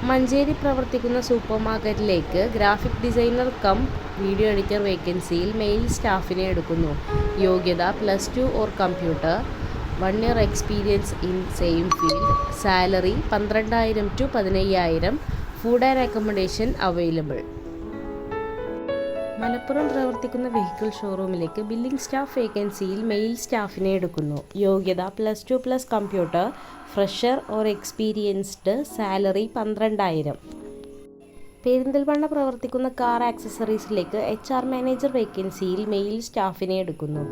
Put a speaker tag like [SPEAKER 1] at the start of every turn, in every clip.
[SPEAKER 1] മഞ്ചേരി പ്രവർത്തിക്കുന്ന സൂപ്പർ മാർക്കറ്റിലേക്ക് graphic designer cum video editor വേക്കൻസിയിൽ മെയിൽ സ്റ്റാഫിനെ എടുക്കുന്നു. യോഗ്യത +2 or computer, 1 year experience in same field. Salary 12,000 to 15,000. Food and accommodation available. Malappuram പ്രവർത്തിക്കുന്ന വെഹിക്കിൾ ഷോറൂമിലേക്ക് ബില്ലിംഗ് സ്റ്റാഫ് വേക്കൻസിയിൽ മെയിൽ സ്റ്റാഫിനെ എടുക്കുന്നു. യോഗ്യത +2 computer, fresher or experienced. Salary 12,000. Perinthalmanna പ്രവർത്തിക്കുന്ന കാർ ആക്സസറീസിലേക്ക് HR മാനേജർ വേക്കൻസിയിൽ മെയിൽ സ്റ്റാഫിനെ എടുക്കുന്നു.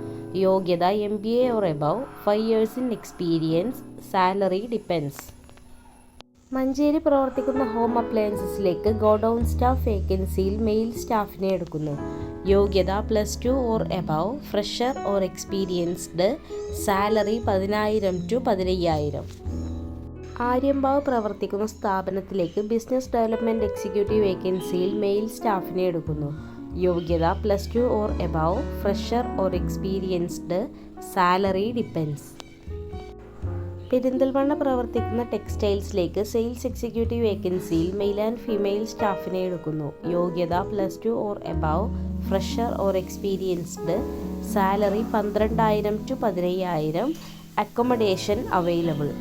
[SPEAKER 1] യോഗ്യത MBA or above, 5 years in experience. Salary depends. Manjeri പ്രവർത്തിക്കുന്ന ഹോം അപ്ലയൻസസിലേക്ക് ഗോഡൗൺ സ്റ്റാഫ് വേക്കൻസിയിൽ മെയിൽ സ്റ്റാഫിനെ എടുക്കുന്നു. യോഗ്യത +2 or above, fresher or experienced. Salary 10,000 to 15,000. Aryampavu പ്രവർത്തിക്കുന്ന സ്ഥാപനത്തിലേക്ക് ബിസിനസ് ഡെവലപ്മെൻറ്റ് എക്സിക്യൂട്ടീവ് വേക്കൻസിയിൽ മെയിൽ സ്റ്റാഫിനെ എടുക്കുന്നു. യോഗ്യത +2 or above, fresher or experienced. Salary depends. Perinthalmanna പ്രവർത്തിക്കുന്ന ടെക്സ്റ്റൈൽസിലേക്ക് സെയിൽസ് എക്സിക്യൂട്ടീവ് വേക്കൻസിയിൽ മെയിൽ ആൻഡ് ഫീമെയിൽ സ്റ്റാഫിനെ എടുക്കുന്നു. യോഗ്യത +2 or above, fresher or experienced. Salary 12,000 to 15,000. Accommodation available.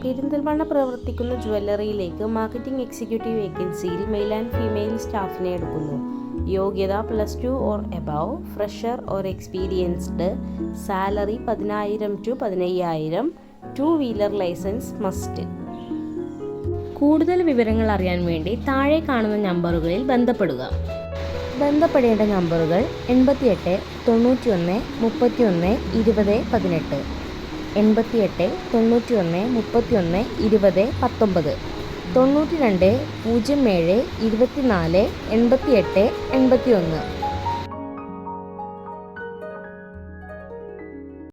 [SPEAKER 1] Perinthalmanna പ്രവർത്തിക്കുന്ന ജ്വല്ലറിയിലേക്ക് മാർക്കറ്റിംഗ് എക്സിക്യൂട്ടീവ് വേക്കൻസിയിൽ മെയിൽ ആൻഡ് ഫീമെയിൽ സ്റ്റാഫിനെ എടുക്കുന്നു. യോഗ്യത +2 or above, fresher or experienced. Salary 10,000 to 15,000. 2-wheeler licence must. കൂടുതൽ വിവരങ്ങൾ അറിയാൻ വേണ്ടി താഴെ കാണുന്ന നമ്പറുകളിൽ ബന്ധപ്പെടുക. ബന്ധപ്പെടേണ്ട നമ്പറുകൾ 88 91 31 20 18, 88 91 31 20 19, 92 07 24 88 81.